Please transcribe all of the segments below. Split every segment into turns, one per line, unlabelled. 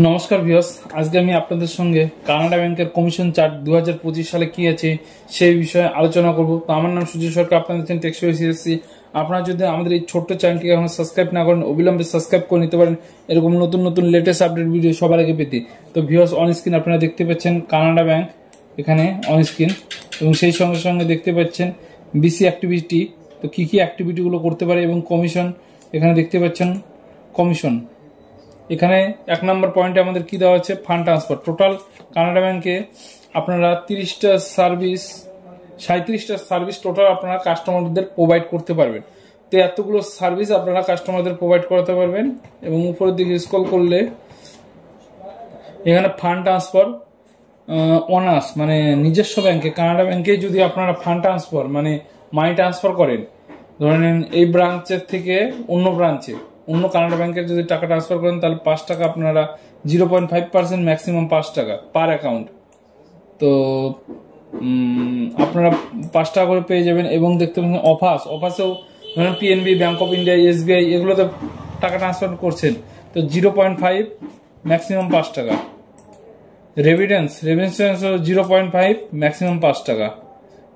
নমস্কার ভিউয়ার্স, আজকে আমি আপনাদের সঙ্গে কানাডা ব্যাংকের কমিশন চার্ট 2025 সালে কি আছে সেই বিষয়ে আলোচনা করব। তো আমার নাম সুজিত সরকার, আপনাদের চ্যানেল টেক্সটাইলসি। আপনারা যদি আমাদের এই ছোট্ট চ্যানেলটিকে এখন সাবস্ক্রাইব না করেন, অবিলম্বে সাবস্ক্রাইব করে নিতে পারেন এরকম নতুন নতুন লেটেস্ট আপডেট ভিডিও সবার আগে পেতে। তো ভিউয়ার্স, অন স্ক্রিন আপনারা দেখতে পাচ্ছেন কানাডা ব্যাংক এখানে অন স্ক্রিন, এবং সেই সঙ্গে সঙ্গে দেখতে পাচ্ছেন বিসি অ্যাক্টিভিটি। তো কি কি অ্যাক্টিভিটিগুলো করতে পারে এবং কমিশন এখানে দেখতে পাচ্ছেন। কমিশন এখানে 1 নম্বর পয়েন্টে আমাদের কি দেওয়া আছে, ফান্ড ট্রান্সফার। টোটাল কানাডা ব্যাংকে আপনারা 37টা সার্ভিস টোটাল আপনারা কাস্টমারদের প্রোভাইড করতে পারবেন। তো এতগুলো সার্ভিস আপনারা কাস্টমারদের প্রোভাইড করতে পারবেন। এবং উপরের দিকে স্ক্রল করলে এখানে ফান্ড ট্রান্সফার অনার্স মানে নিজস্ব ব্যাংকে, কানাডা ব্যাংকে যদি আপনারা ফান্ড ট্রান্সফার মানে মানি ট্রান্সফার করেন, ধরে নিন এই ব্রাঞ্চের থেকে অন্য ব্রাঞ্চে অন্য কানাডা ব্যাংকের যদি টাকা ট্রান্সফার করেন, তাহলে 5 টাকা আপনারা 0.5%, ম্যাক্সিমাম 5 টাকা পার অ্যাকাউন্ট। তো আপনারা 5 টাকা করে পেয়ে যাবেন। এবং দেখতে পাচ্ছেন অফাসেও ধরেন PNB, bank of India, SBI এগুলোতে টাকা ট্রান্সফার করছেন, তো 0.5, ম্যাক্সিমাম 5 টাকা। রেমিটেন্স 0.5, ম্যাক্সিমাম 5 টাকা।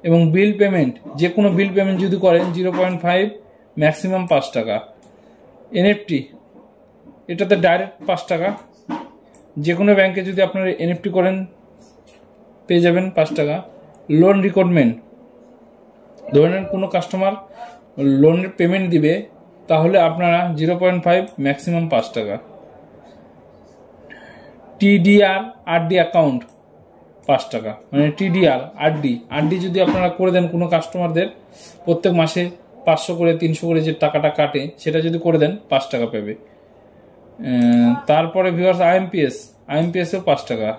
এবং বিল পেমেন্ট, যে কোনো বিল পেমেন্ট যদি করেন 0.5, ম্যাক্সিমাম 5 টাকা। এনএফটি এটাতে ডাইরেক্ট 5 টাকা। যে কোনো ব্যাংকে যদি আপনারা এনএফটি করেন পেয়ে যাবেন 5 টাকা। লোন রিকোয়ারমেন্ট, ধরেন কোনো কাস্টমার লোনের পেমেন্ট দিবে, তাহলে আপনারা 0.5, ম্যাক্সিমাম 5 টাকা। টিডিআর আরডি অ্যাকাউন্ট 5 টাকা, মানে টিডিআর আরডি যদি আপনারা করে দেন কোনো কাস্টমারদের, প্রত্যেক মাসে 500 করে 300 করে যে টাকাটা কাটে, সেটা যদি করে দেন 5 টাকা পাবে। তারপরে ভিউয়ার্স আইএমপিএসও 5 টাকা।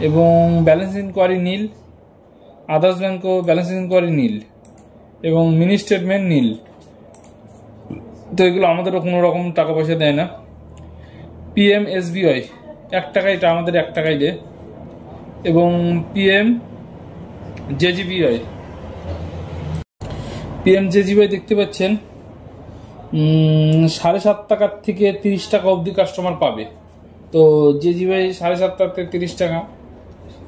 এবং ব্যালেন্স ইনকোয়ারি নীল, আদার্স ব্যাংকও ব্যালেন্স ইনকোয়ারি নীল, এবং মিনি স্টেটমেন্ট নীল। তো এগুলো আমাদেরও কোনো রকম টাকা পয়সা দেয় না। পিএমএসবিওয়াই 1 টাকা, এটা আমাদের 1 টাকাই দেয়। এবং পিএমজেজিওয়াই দেখতে পাচ্ছেন 7.5 টাকার থেকে 30 টাকা অবধি কাস্টমার পাবে। তো জেজিওয়াই 7.5 টাকা থেকে 30 টাকা,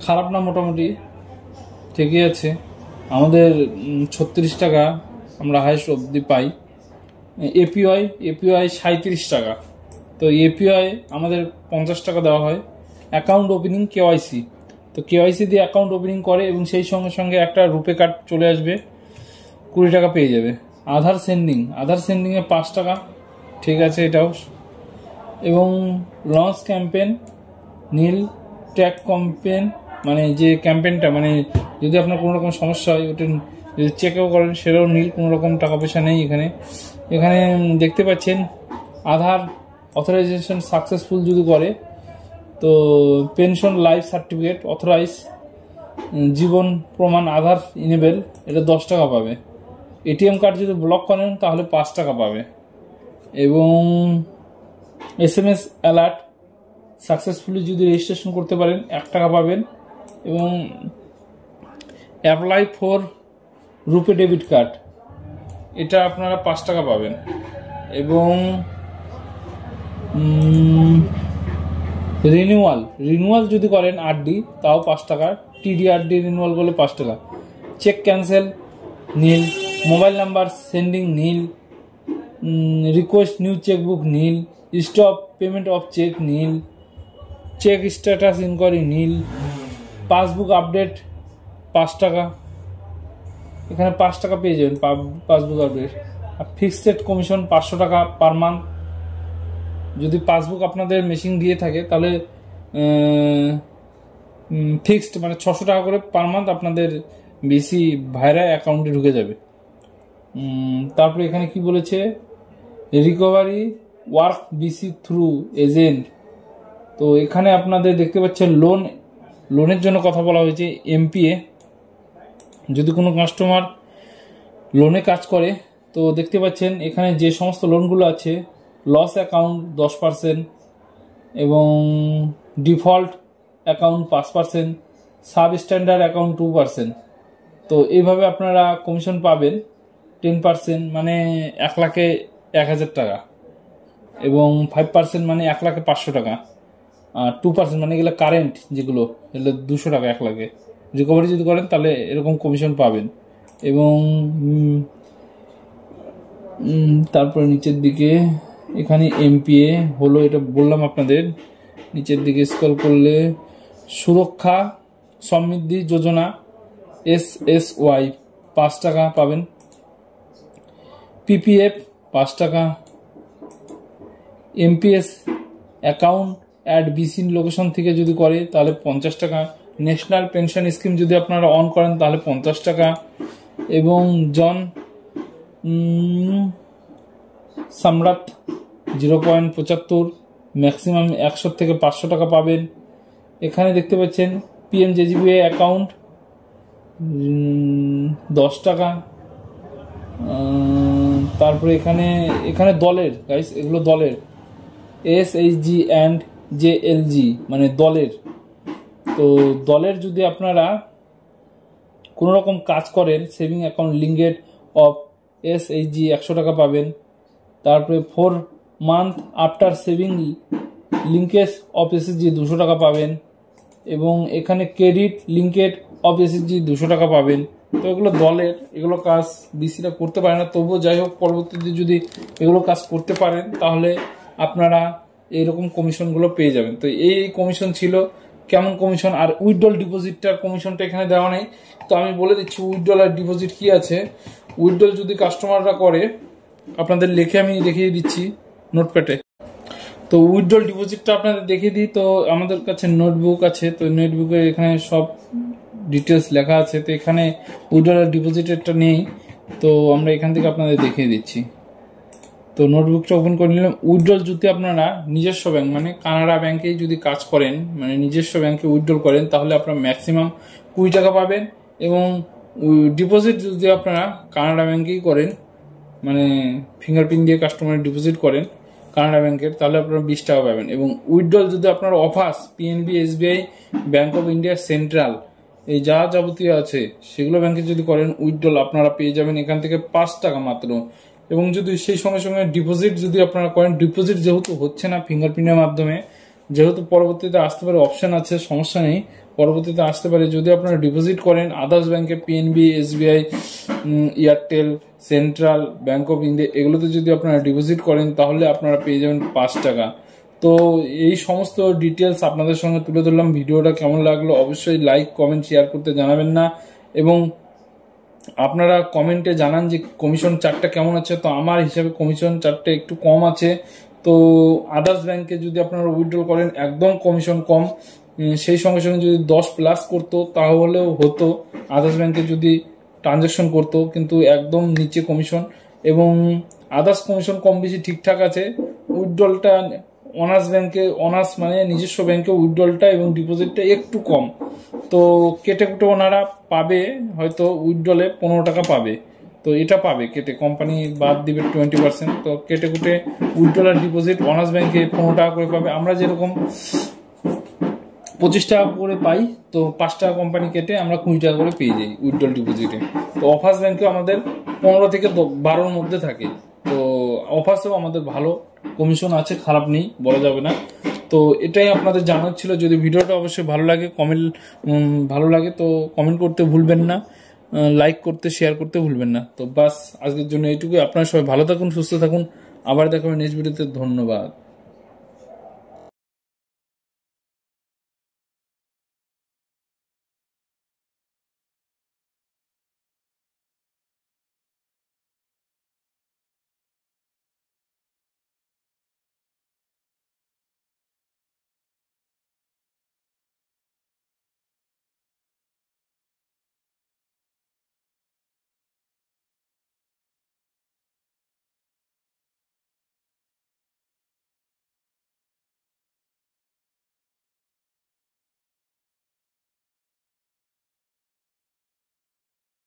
খারাপ না, মোটামুটি ঠিকই আছে। আমাদের 36 টাকা আমরা হাইস্ট অবধি পাই। এপিওয়াই 37 টাকা। তো এপিওয়াই আমাদের 50 টাকা দেওয়া হয়। অ্যাকাউন্ট ওপেনিং কেওয়াইসি, তো কেওয়াইসি দিয়ে অ্যাকাউন্ট ওপেনিং করে, এবং সেই সঙ্গে সঙ্গে একটা রুপে কার্ড চলে আসবে, 20 টাকা পেয়ে যাবে। আধার সেন্ডিংয়ে 5 টাকা, ঠিক আছে এটাও। এবং লঞ্চ ক্যাম্পেন নীল, ট্যাগ ক্যাম্পেন মানে যে ক্যাম্পেনটা মানে যদি আপনার কোনো রকম সমস্যা হয় ওটা যদি চেকও করেন সেটাও নীল, কোনো রকম টাকা পয়সা নেই এখানে। এখানে দেখতে পাচ্ছেন আধার অথরাইজেশন সাকসেসফুল যদি করে, তো পেনশন লাইফ সার্টিফিকেট অথরাইজ, জীবন প্রমাণ আধার ইনেবল, এটা 10 টাকা পাবে। এটিএম কার্ড যদি ব্লক করেন তাহলে 5 টাকা পাবে। এবং এসএমএস অ্যালার্ট সাকসেসফুলি যদি রেজিস্ট্রেশন করতে পারেন 1 টাকা পাবেন। এবং apply for RuPay debit card, এটা আপনারা 5 টাকা পাবেন। এবং রিনিউয়াল যদি করেন আরডি, তাও 5 টাকা। টিডিআরডি রিনিউয়াল করলে 5 টাকা। Cheque cancel nil, mobile number sending nil, request new chequebook nil, stop payment of cheque nil, cheque status enquiry nil, passbook update 5 টাকা। এখানে 5 টাকা পেয়ে যাবেন পাসবুক আপডেট। আর ফিক্সড কমিশন 500 টাকা পার মান্থ। যদি পাসবুক আপনাদের মেশিন দিয়ে থাকে তাহলে ফিক্সড মানে 600 টাকা করে পার মান্থ আপনাদের বিসি ভাইরা অ্যাকাউন্টে ঢুকে যাবে। তারপরে এখানে কি বলেছে, recovery work BC through agent. তো এখানে আপনাদের দেখতে পাচ্ছেন লোনের জন্য কথা বলা হয়েছে। এমপিএ, যদি কোনো কাস্টমার লোনে কাজ করে, তো দেখতে পাচ্ছেন এখানে যে সমস্ত লোনগুলো আছে, লস অ্যাকাউন্ট 10%, এবং default account 5%, sub standard account 2%। তো এইভাবে আপনারা কমিশন পাবেন 10%, মানে 1 লাখে 1000 টাকা, এবং 5% মানে 1,05,000 টাকা। আর 2% মানে এগুলো কারেন্ট যেগুলো, এগুলো 200 টাকা 1 লাখে। রিকভারি যদি করেন তাহলে এরকম কমিশন পাবেন। এবং তারপরে নিচের দিকে এখানে MPA হলো, এটা বললাম আপনাদের। নিচের দিকে স্ক্রল করলে সুরক্ষা সমৃদ্ধি যোজনা SSY 5 টাকা পাবেন। PPF 5 টাকা। MPS account at BC location থেকে যদি করে তাহলে 50 টাকা। ন্যাশনাল পেনশন স্কিম যদি আপনারা অন করেন তাহলে 50 টাকা। এবং জন সম্রাট 0.75 ম্যাক্সিমাম 100 থেকে 500 টাকা পাবেন। এখানে দেখতে পাচ্ছেন PMJJBY অ্যাকাউন্ট 10 টাকা। তারপরে এখানে দলের গাইস, এগুলো দলের SHG অ্যান্ড JLG মানে দলের। তো দলের যদি আপনারা কোনো রকম কাজ করেন, saving account linked of SHG 100 টাকা পাবেন। তারপরে 4 month after saving linkage of SHG 200 টাকা পাবেন। এবং এখানে ক্রেডিট লিঙ্কেড অফ SHG 200 টাকা পাবেন। তো এগুলো দলের, এগুলো কাজ BCরা করতে পারে না, তবুও যাই হোক পরবর্তীতে যদি এগুলো কাজ করতে পারেন তাহলে আপনারা এইরকম কমিশনগুলো পেয়ে যাবেন। তো এই কমিশন ছিল। কেমন কমিশন? আর উইথড্রল ডিপোজিটটার কমিশনটা এখানে দেওয়া নেই, তো আমি বলে দিচ্ছি উইথড্রল আর ডিপোজিট কি আছে। উইথড্রল যদি কাস্টমাররা করে, আপনাদের লিখে আমি দেখিয়ে দিচ্ছি নোটপ্যাডে। তো উইথড্রল ডিপোজিটটা আপনাদের দেখিয়ে দিই। তো আমাদের কাছে নোটবুক আছে, তো নোটবুকে এখানে সব ডিটেলস লেখা আছে। তো এখানে উইথড্রল আর ডিপোজিটেরটা নেই, তো আমরা এখান থেকে আপনাদের দেখিয়ে দিচ্ছি। তো নোটবুকটা ওপেন করে নিলাম। উইথড্রল যদি আপনারা নিজস্ব ব্যাংক মানে কানাডা ব্যাংকেই যদি কাজ করেন, মানে নিজস্ব ব্যাংকে উইথড্রল করেন, তাহলে আপনারা ম্যাক্সিমাম 20 টাকা পাবেন। এবং ডিপোজিট যদি আপনারা কানাডা ব্যাংকেই করেন, মানে ফিঙ্গারপ্রিন্ট দিয়ে কাস্টমার ডিপোজিট করেন কানাডা ব্যাংকের, তাহলে আপনারা 20 টাকা পাবেন। এবং উইথড্রল যদি আপনারা offers PNB, SBI, bank of India, central, এই যা যাবতীয় আছে সেগুলো ব্যাংকে যদি করেন, উইথড্রল আপনারা পেয়ে যাবেন এখান থেকে 5 টাকা মাত্র। এবং যদি সেই সঙ্গে সঙ্গে ডিপোজিট যদি আপনারা করেন, ডিপোজিট যেহেতু হচ্ছে না ফিঙ্গারপ্রিন্টের মাধ্যমে, যেহেতু পরবর্তীতে আসতে পারে, অপশন আছে, সমস্যা নেই, পরবর্তীতে আসতে পারে। যদি আপনারা ডিপোজিট করেন আদার্স ব্যাংকে, PNB, SBI, Airtel, central, bank of India, এগুলোতে যদি আপনারা ডিপোজিট করেন তাহলে আপনারা পেয়ে যাবেন 5 টাকা। তো এই সমস্ত ডিটেলস আপনাদের সঙ্গে তুলে ধরলাম। ভিডিওটা কেমন লাগলো অবশ্যই লাইক, কমেন্ট, শেয়ার করতে জানাবেন না। এবং আপনারা কমেন্টে জানান যে কমিশন চার্টটা কেমন আছে। তো আমার হিসাবে কমিশন চার্টটা একটু কম আছে। তো আদার্স ব্যাংকে যদি আপনারা উইথড্রল করেন একদম কমিশন কম, সেই সঙ্গে সঙ্গে যদি 10+ করতো তাহলেও হতো। আদার্স ব্যাংকে যদি ট্রানজাকশন করতো, কিন্তু একদম নিচে কমিশন। এবং আদার্স কমিশন কম বেশি ঠিকঠাক আছে। উইথড্রলটা অনার্স ব্যাংকে, অনার্স মানে নিজস্ব ব্যাংকে উইথড্রলটা এবং ডিপোজিটটা একটু কম। তো কেটে কুটে ওনারা পাবে হয়তো উইথড্রলে 15 টাকা পাবে। তো এটা পাবে কেটে, কোম্পানি বাদ দিবে 20%। তো কেটে কুটে উইথড্রল আর ডিপোজিট অনার্স ব্যাংকে 15 টাকা করে পাবে। আমরা যেরকম 25 টাকা করে পাই, তো 5 টাকা কোম্পানি কেটে আমরা 20 টাকা করে পেয়ে যাই উইথড্রল ডিপোজিটে। তো অফার্স ব্যাংকে আমাদের 15 থেকে 12-র মধ্যে থাকে। তো অফার্সেও আমাদের ভালো কমিশন আছে, খারাপ নেই বলা যাবে না। তো এটাই আপনাদের জানার ছিল। যদি ভিডিওটা অবশ্যই ভালো লাগে তো কমেন্ট করতে ভুলবেন না, লাইক করতে, শেয়ার করতে ভুলবেন না। তো বাস আজকের জন্য এইটুকুই। আপনারা সবাই ভালো থাকুন, সুস্থ থাকুন। আবার দেখা হবে নেক্সট ভিডিওতে। ধন্যবাদ।